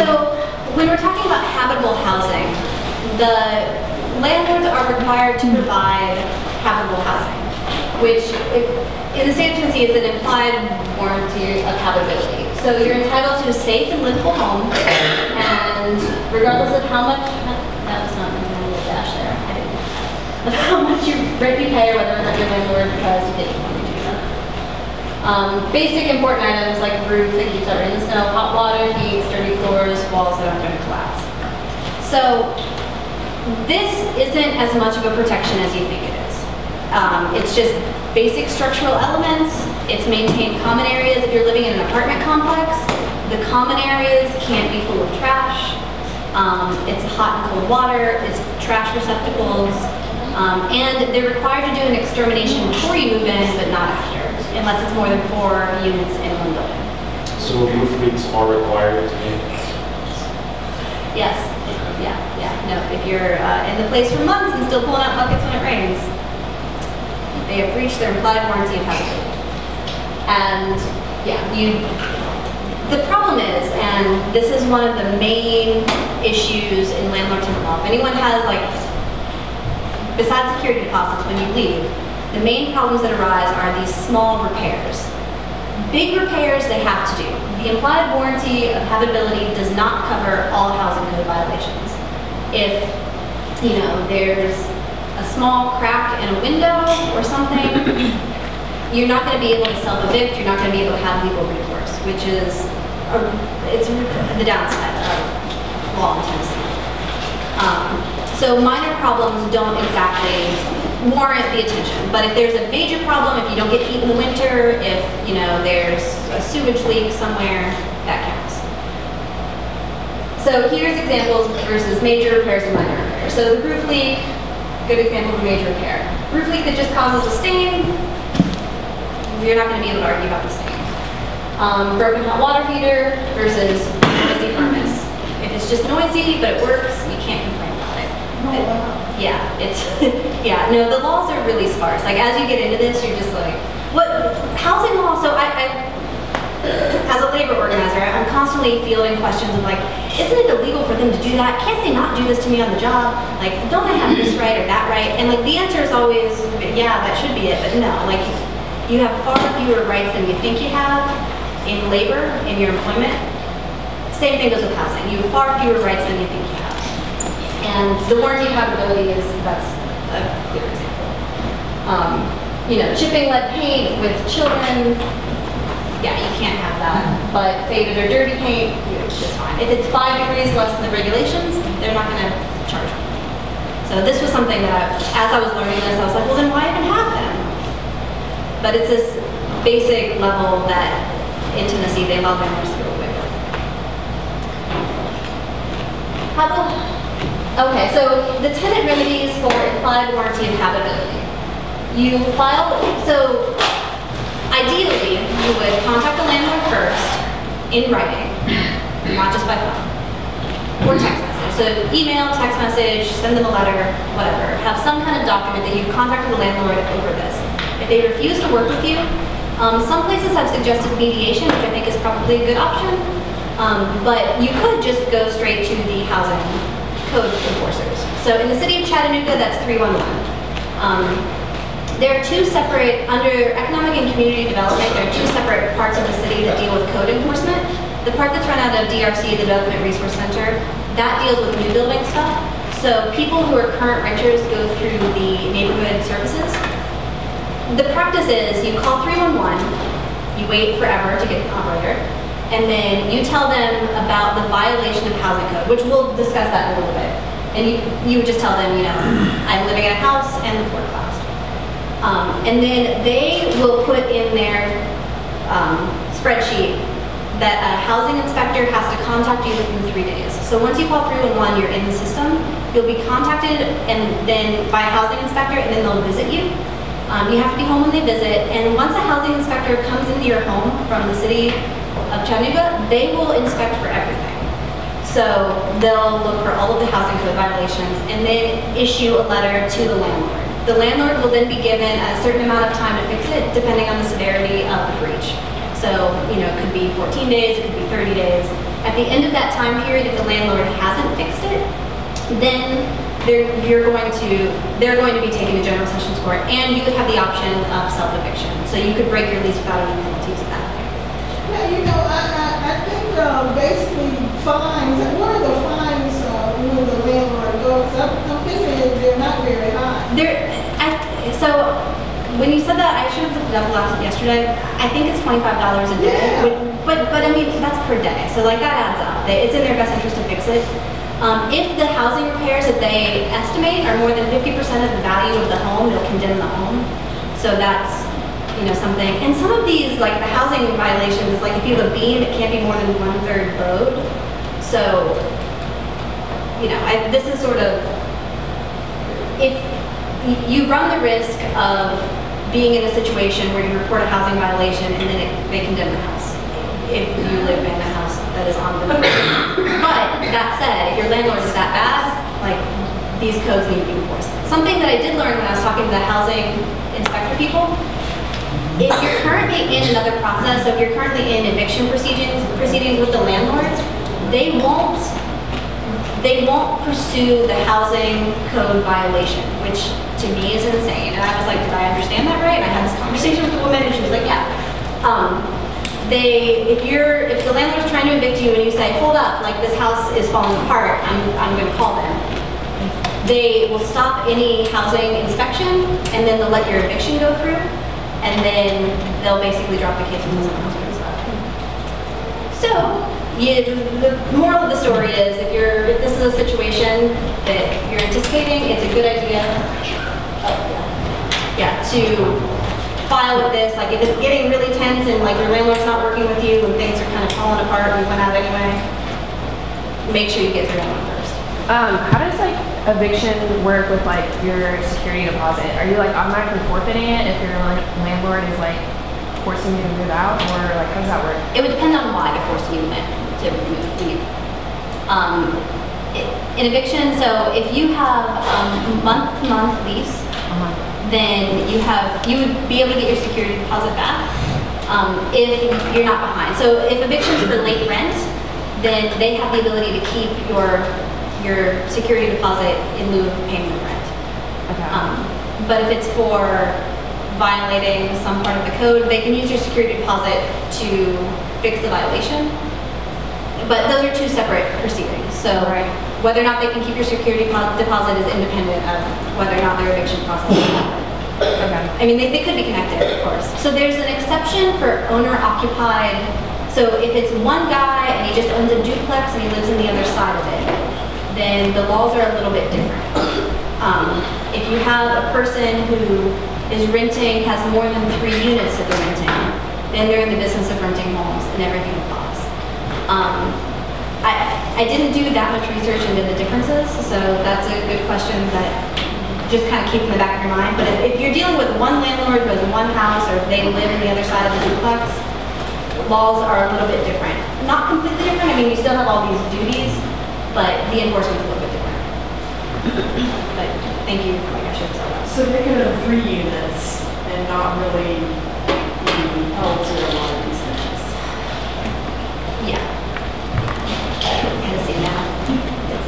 So when we're talking about habitable housing, the landlords are required to provide habitable housing, which in the state of Tennessee is an implied warranty of habitability. So you're entitled to a safe and livable home, and regardless of how much, that was not a little dash there, I didn't know that, of how much rent you pay or whether or not your landlord tries to get you to do that. Basic important items like a roof that keeps out rain and snow, hot water, heat, sturdy floors, walls that aren't going to collapse. So this isn't as much of a protection as you think it is. It's just basic structural elements. It's maintained common areas. If you're living in an apartment complex, the common areas can't be full of trash. It's hot and cold water. It's trash receptacles. And they're required to do an extermination before you move in, but not after, unless it's more than 4 units in one building. So roof leaks are required to be? Yes. Yeah. No, if you're in the place for months and still pulling out buckets when it rains, they have breached their implied warranty of habitability. And yeah, the problem is, and this is one of the main issues in landlord-tenant law. If anyone has, like, besides security deposits when you leave, the main problems that arise are these small repairs. Big repairs they have to do. The implied warranty of habitability does not cover all housing code violations. If, there's a small crack in a window or something, you're not going to be able to self-evict, you're not going to be able to have legal recourse, which is it's the downside of law in Tennessee. So minor problems don't exactly warrant the attention, but if there's a major problem, if you don't get heat in the winter, if there's a sewage leak somewhere, that counts. So here's examples versus major repairs and minor repairs. So the roof leak, good example of a major repair. Roof leak that just causes a stain, you're not going to be able to argue about the stain. Broken hot water heater versus noisy furnace. If it's just noisy but it works, you can't complain about it. Yeah, no, the laws are really sparse. Like, as you get into this, you're just like, what housing law? So I as a labor organizer, I'm constantly fielding questions of like, isn't it illegal for them to do that? Can't they not do this to me on the job? Like, don't I have this right or that right? And like, the answer is always, yeah, that should be it, but no. Like, you have far fewer rights than you think you have in labor, in your employment. Same thing goes with housing. You have far fewer rights than you think you have. And the warranty of habitability that's a clear example. Chipping lead paint with children, yeah, you can't have that. But faded or dirty paint, it's fine. If it's 5 degrees less than the regulations, they're not going to charge me. So this was something that, as I was learning this, I was like, well, then why even have them? But it's this basic level that in Tennessee they allow landlords to go away with. Okay, so the tenant remedies for implied warranty of habitability. You file, so ideally you would contact the landlord first in writing, not just by phone, or text message. So email, text message, send them a letter, whatever. Have some kind of document that you've contacted the landlord over this. If they refuse to work with you, some places have suggested mediation, which I think is probably a good option. But you could just go straight to the housing code enforcers. So in the city of Chattanooga, that's 311. There are two separate, under economic and community development, there are two separate parts of the city that deal with code enforcement. The part that's run out of DRC, the Development Resource Center, that deals with new building stuff. So people who are current renters go through the neighborhood services. The practice is you call 311, you wait forever to get an operator, and then you tell them about the violation of housing code, which we'll discuss that in a little bit. And you would just tell them, I'm living in a house and the floor collapsed. And then they will put in their spreadsheet that a housing inspector has to contact you within 3 days. So once you call 311, you're in the system. You'll be contacted and then by a housing inspector, and then they'll visit you. You have to be home when they visit, and once a housing inspector comes into your home from the city of Chattanooga, they will inspect for everything. So they'll look for all of the housing code violations and then issue a letter to the landlord. The landlord will then be given a certain amount of time to fix it, depending on the severity of the breach. So, you know, it could be 14 days, it could be 30 days. At the end of that time period, if the landlord hasn't fixed it, then they're going to be taken to general sessions court, and you would have the option of self-eviction. So you could break your lease without any penalties at that point. Yeah, you know, I think basically fines, what are the fines when the landlord goes? I'm thinking they're not very high. So when you said that, I should have looked it up yesterday. I think it's $25 a day. Yeah. But I mean, that's per day. So like that adds up. It's in their best interest to fix it. If the housing repairs that they estimate are more than 50% of the value of the home, they'll condemn the home. So that's, you know, something. And some of these, like the housing violations, like if you have a beam, it can't be more than 1/3 load. So, you know, this is sort of, if you run the risk of being in a situation where you report a housing violation and then they condemn the house if you live in a house that is on the But that said, if your landlord is that bad, like these codes need to be enforced. Something that I did learn when I was talking to the housing inspector people, if you're currently in another process, so if you're currently in eviction proceedings with the landlord, they won't pursue the housing code violation, which to me is insane. And I was like, did I understand that right? And I had this conversation with the woman, and she was like, yeah. If the landlord's trying to evict you and you say, hold up, like this house is falling apart, I'm going to call them. They will stop any housing inspection, and then they'll let your eviction go through, and then they'll basically drop the case when someone else brings it up. So, the moral of the story is, if this is a situation that you're anticipating, it's a good idea to file with this. Like if it's getting really tense and like your landlord's not working with you and things are kind of falling apart and you went out anyway, make sure you get through that one first. How does like eviction work with like your security deposit? Are you like automatically forfeiting it if your landlord is like forcing you to move out, or like how does that work? It would depend on why they're forcing you to leave. In eviction, so if you have a month-to-month lease, then you would be able to get your security deposit back if you're not behind. So if eviction's for late rent, then they have the ability to keep your security deposit in lieu of payment of rent. Okay. But if it's for violating some part of the code, they can use your security deposit to fix the violation. But those are two separate proceedings. So whether or not they can keep your security deposit is independent of whether or not their eviction process is happening. Okay. I mean, they could be connected, of course. So there's an exception for owner-occupied. So if it's one guy and he just owns a duplex and he lives on the other side of it, then the laws are a little bit different. If you have a person who is renting, has more than 3 units that they're renting, then they're in the business of renting homes and everything applies. I didn't do that much research into the differences, so that's a good question that just kind of keep in the back of your mind. But if you're dealing with one landlord who has one house, or if they live on the other side of the duplex, laws are a little bit different. Not completely different, I mean, you still have all these duties, but the enforcement's a little bit different. But thank you, like I should say that. So they could have 3 units and not really be held to a lot of these things. Yeah. Kind of see now.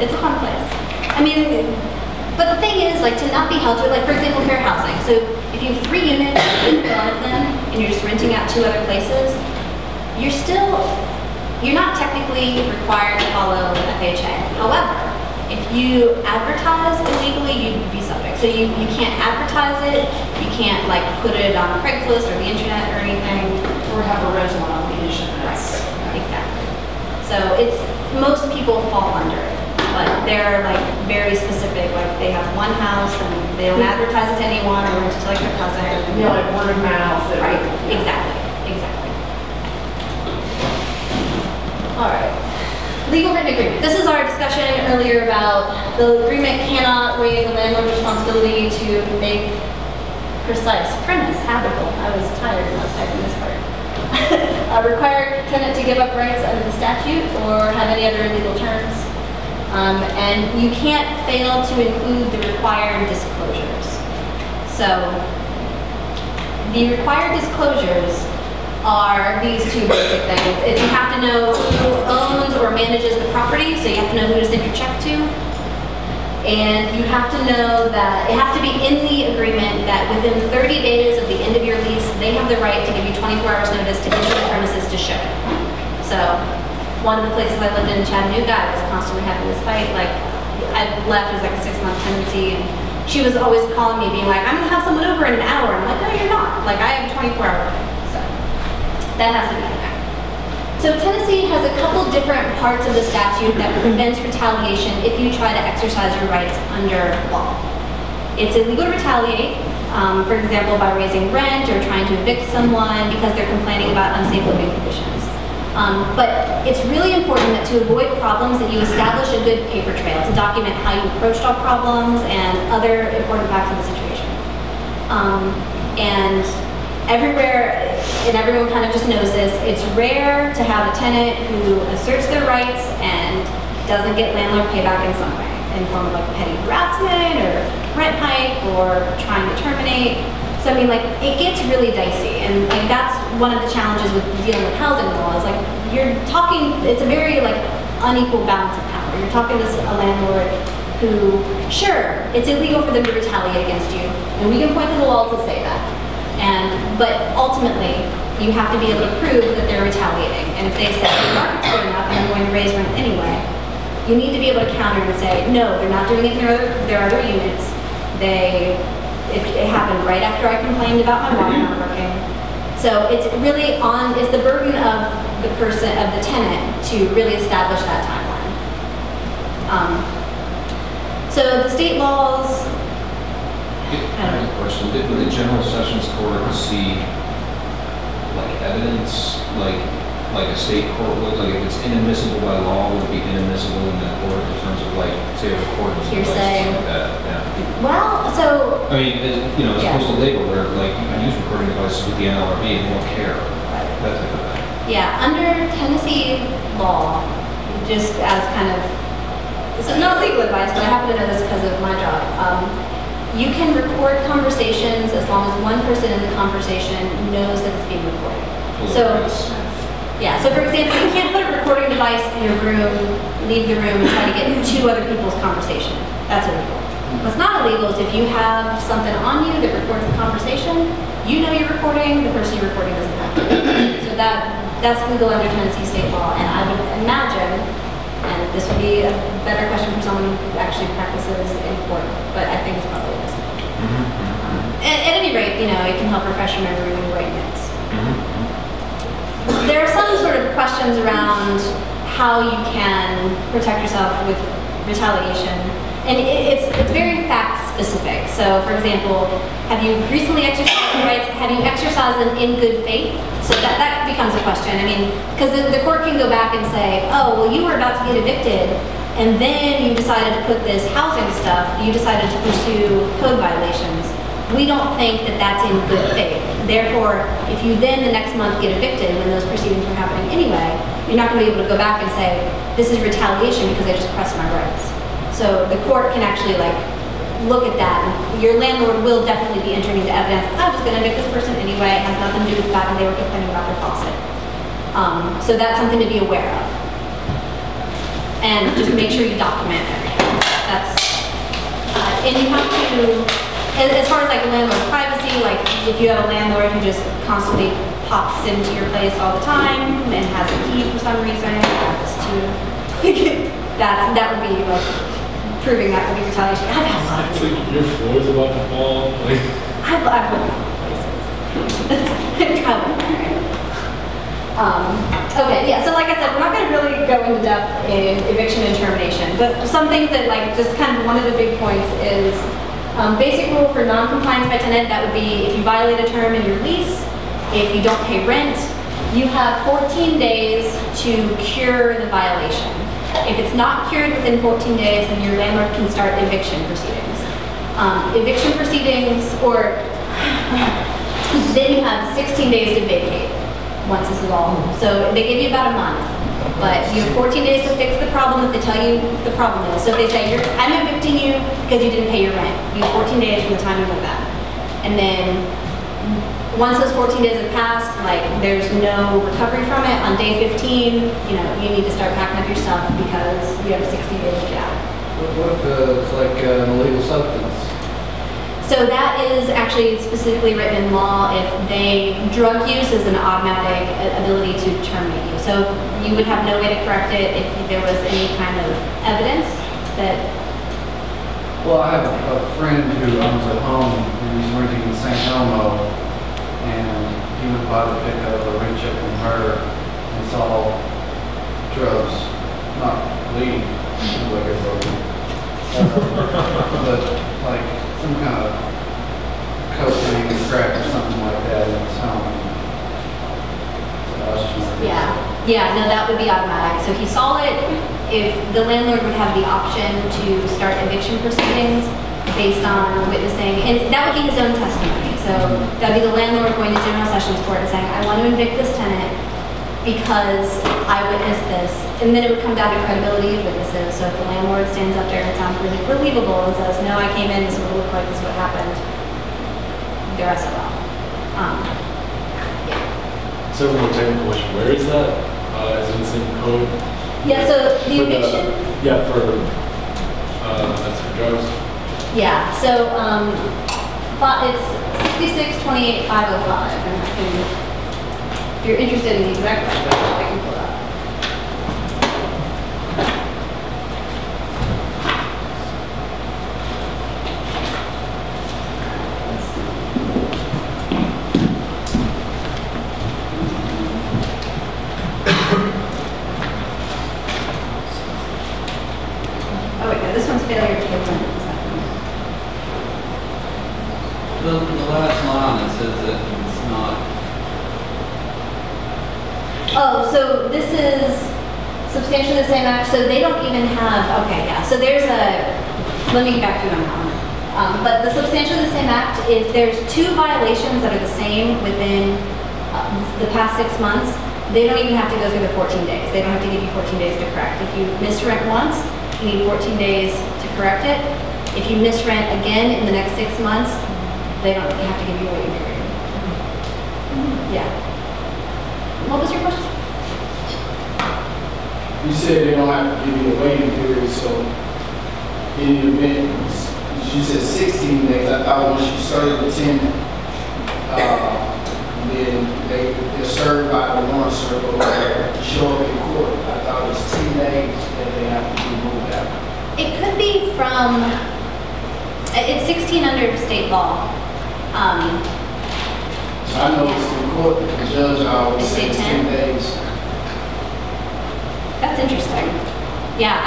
It's a fun place. I mean, but the thing is, like, to not be held to, like, for example, fair housing. So if you have 3 units, you live in one of them, and you're just renting out 2 other places, you're not technically required to follow FHA. However, if you advertise illegally, you'd be subject. So you can't advertise it, you can't like put it on Craigslist or the internet or anything. Or have a rental obligation. Right, exactly. So most people fall under it, but they're like very specific. Like they have one house and they don't advertise it to anyone or rent it to like their cousin. Yeah, like word of mouth. Right, exactly. All right. Legal written agreement. This is our discussion earlier about the agreement cannot waive the landlord's responsibility to make precise premise habitable. I was tired when I was typing this part. Require tenant to give up rights under the statute or have any other illegal terms. And you can't fail to include the required disclosures. So the required disclosures are these two basic things. It's you have to know who owns or manages the property, so you have to know who to send your check to. And you have to know that it has to be in the agreement that within 30 days of the end of your lease, they have the right to give you 24 hours notice to enter the premises to show it. So one of the places I lived in Chattanooga, I was constantly having this fight. Like I left, it was like a 6-month tenancy, and she was always calling me being like, I'm gonna have someone over in an hour. I'm like, no, you're not. Like I have a 24-hour limit. So that has to be in there. So Tennessee has a couple different parts of the statute that prevents retaliation if you try to exercise your rights under law. It's illegal to retaliate, for example, by raising rent or trying to evict someone because they're complaining about unsafe living conditions. But it's really important that to avoid problems that you establish a good paper trail to document how you approached all problems and other important facts of the situation. And everywhere, and everyone kind of just knows this, it's rare to have a tenant who asserts their rights and doesn't get landlord payback in some way, in the form of like petty harassment or rent hike or trying to terminate. So I mean, like, it gets really dicey, and like that's one of the challenges with dealing with housing law is like you're talking, it's a very like unequal balance of power. You're talking to a landlord who, sure, it's illegal for them to retaliate against you, and we can point to the laws that say that. But ultimately, you have to be able to prove that they're retaliating. And if they say the market's going up and I'm going to raise rent anyway, you need to be able to counter and say, no, they're not doing it in their other units. It happened right after I complained about my water not working. So it's really it's the burden of the tenant to really establish that timeline. So the state laws. I have a question. Would the General Sessions Court see like evidence, like a state court would, like if it's inadmissible by law, would it be inadmissible in the court in terms of like, say, a recording device, Hearsay. something like that? Yeah. Well, so I mean, as Yeah. opposed to legal, where like you can use recording devices with the NLRB and they won't care, that type of thing. yeah, under Tennessee law, just as kind of, this is not legal advice, but I happen to know this because of my job. You can record conversations as long as one person in the conversation knows that it's being recorded. So, yeah, so for example, you can't put a recording device in your room, leave the room, and try to get 2 other people's conversation. That's illegal. What's not illegal is if you have something on you that records the conversation, you know you're recording, the person you're recording doesn't have to. So that's legal under Tennessee state law, and I would imagine, and this would be a better question for someone who actually practices in court, but I think it's probably this. At any rate, you know, it can help refresh your memory when you're writing notes. There are some sort of questions around how you can protect yourself with retaliation, and it's very fact specific. So, for example, have you recently exercised your rights? Have you exercised them in good faith? So that becomes a question. I mean, because the court can go back and say, oh, well, you were about to get evicted, and then you decided to put this housing stuff. You decided to pursue code violations. We don't think that that's in good faith. Therefore, if you then the next month get evicted when those proceedings were happening anyway, you're not going to be able to go back and say, this is retaliation because I just pressed my rights. So the court can actually like look at that. And your landlord will definitely be entering into evidence. I was going to evict this person anyway. It has nothing to do with the fact that they were complaining about their faucet. So that's something to be aware of. And just make sure you document everything. And you have to, as far as like landlord privacy, like if you have a landlord who just constantly pops into your place all the time and has a key for some reason, that would be like proving that would be retaliation. I've had a lot of So your floor is about to fall? Like, I've lived in a lot of places. I'm traveling there. Okay, yeah, so like I said, we're not going to really go into depth in eviction and termination, but some things that like just kind of one of the big points is basic rule for non-compliance by tenant. That would be if you violate a term in your lease, if you don't pay rent, you have 14 days to cure the violation. If it's not cured within 14 days, then your landlord can start eviction proceedings. Eviction proceedings, or then you have 16 days to vacate once this is all. So they give you about a month, but you have 14 days to fix the problem that they tell you the problem is. So if they say, I'm evicting you because you didn't pay your rent, you have 14 days from the time you move out. And then once those 14 days have passed, like, there's no recovery from it. On day 15, you know, you need to start packing up your stuff because you have 60 days to get out. What if it's like an illegal substance? So that is actually specifically written in law. If drug use is an automatic ability to terminate you. So you would have no way to correct it if there was any kind of evidence that. Well, I have a friend who owns a home and he's renting in St. Elmo, and he went by to pick up a wrench up from her and saw drugs, not weed, like a broken, but like some kind of cocaine or crack or something like that in his home. So I was just wondering. Yeah, no, that would be automatic. So he saw it. If the landlord would have the option to start eviction proceedings based on witnessing, and that would be his own testimony. So that would be the landlord going to General Sessions Court and saying, I want to evict this tenant because I witnessed this. And then it would come down to credibility of witnesses. So if the landlord stands up there and sounds really believable and says, no, I came in, this would look like this is what happened, they're SOL. So one more technical question, where is that? Is it in the same code? Yeah, so the For eviction. That's for drugs? Yeah, so it's 66-28-505. And if you're interested in the exact record, I can pull it up. Let's see. Oh wait, no, this one's failure to implement. The last line, it says that it's not. Oh, so this is substantially the same act, so they don't even have, okay, yeah, so there's a, let me get back to you on that one. But the substantially the same act, if there's 2 violations that are the same within the past 6 months, they don't even have to go through the 14 days. They don't have to give you 14 days to correct. If you misrent once, you need 14 days to correct it. If you misrent again in the next 6 months, they don't have to give you a waiting period. Yeah. What was your question? You said they don't have to give you a waiting period, so in the event, you said 16 days. I thought once you serve the tenant, then they're served by the warrant circle or show up in court. I thought it was 10 days that they have to be moved out. It could be from, it's 16 under state law. I know it's in court, the judge always They say says 10? 10 days. That's interesting. Yeah,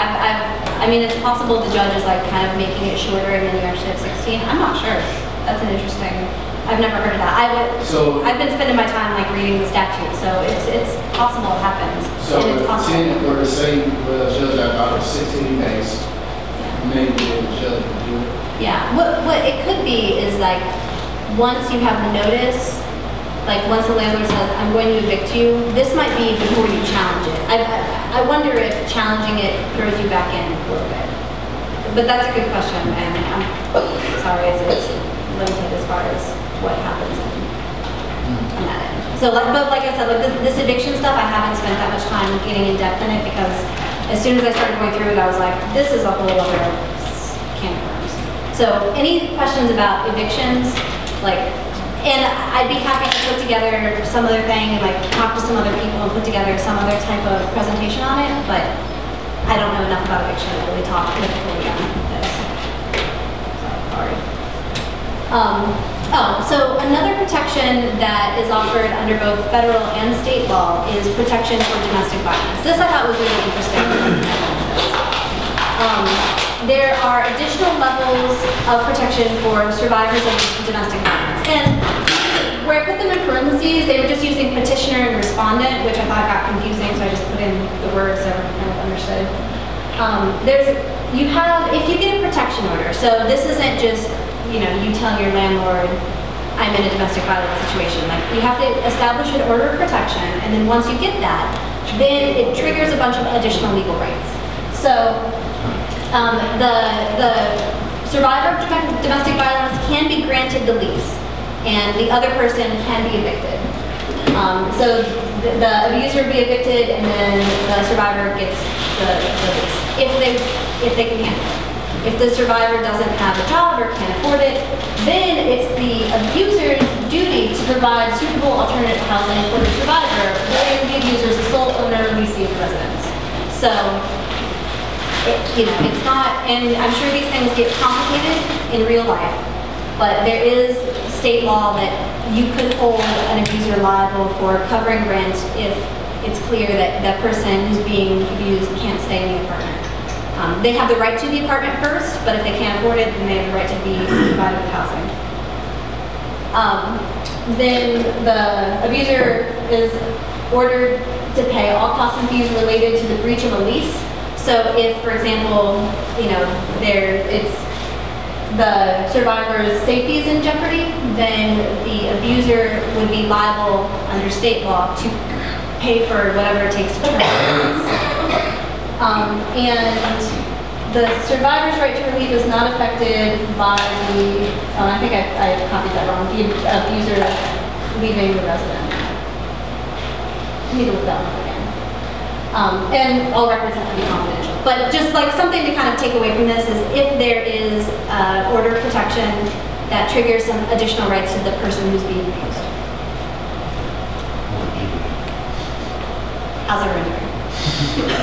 I mean, it's possible the judge is like kind of making it shorter and then you actually have 16. I'm not sure. That's an interesting, I've never heard of that. I've been spending my time like reading the statute, so it's possible it happens. So And if it's the possible. tenant were to say, well, judge, I thought it was 16 days, maybe the judge would do it. Yeah, what it could be is like, once you have the notice, like once the landlord says, I'm going to evict you, this might be before you challenge it. I wonder if challenging it throws you back in a little bit. But that's a good question, and I'm sorry, it's limited as far as what happens on that end. So, but like I said, like this eviction stuff, I haven't spent that much time getting in depth in it because as soon as I started going through it, I was like, this is a whole other can of worms. So, any questions about evictions, like, and I'd be happy to put together some other thing and like talk to some other people and put together some other type of presentation on it, but I don't know enough about eviction to really talk fully on this. Sorry. So another protection that is offered under both federal and state law is protection for domestic violence. This I thought was really interesting. There are additional levels of protection for survivors of domestic violence. And where I put them in parentheses, they were just using petitioner and respondent, which I thought got confusing, so I just put in the words so everyone kind of understood. If you get a protection order, so this isn't just, you tell your landlord, I'm in a domestic violence situation. Like, you have to establish an order of protection, and then once you get that, then it triggers a bunch of additional legal rights. So, the survivor of domestic violence can be granted the lease. and the other person can be evicted. So the abuser would be evicted, and then the survivor gets the lease if they can handle it. If the survivor doesn't have a job or can't afford it, then it's the abuser's duty to provide suitable alternative housing for the survivor, when the abuser is the sole owner or leasing of the residence. So, it's not, and I'm sure these things get complicated in real life, but there is state law that you could hold an abuser liable for covering rent if it's clear that that person who's being abused can't stay in the apartment. They have the right to the apartment first, but if they can't afford it, then they have the right to be provided with housing. Then the abuser is ordered to pay all costs and fees related to the breach of a lease. So if, for example, the survivor's safety is in jeopardy, then the abuser would be liable under state law to pay for whatever it takes to protect the lease. And the survivor's right to relief is not affected by the, I think I copied that wrong, the abuser leaving the resident. I need to look that one up again. And all records have to be confidential. But just like something to kind of take away from this is if there is order of protection that triggers some additional rights to the person who's being abused. How's everyone doing?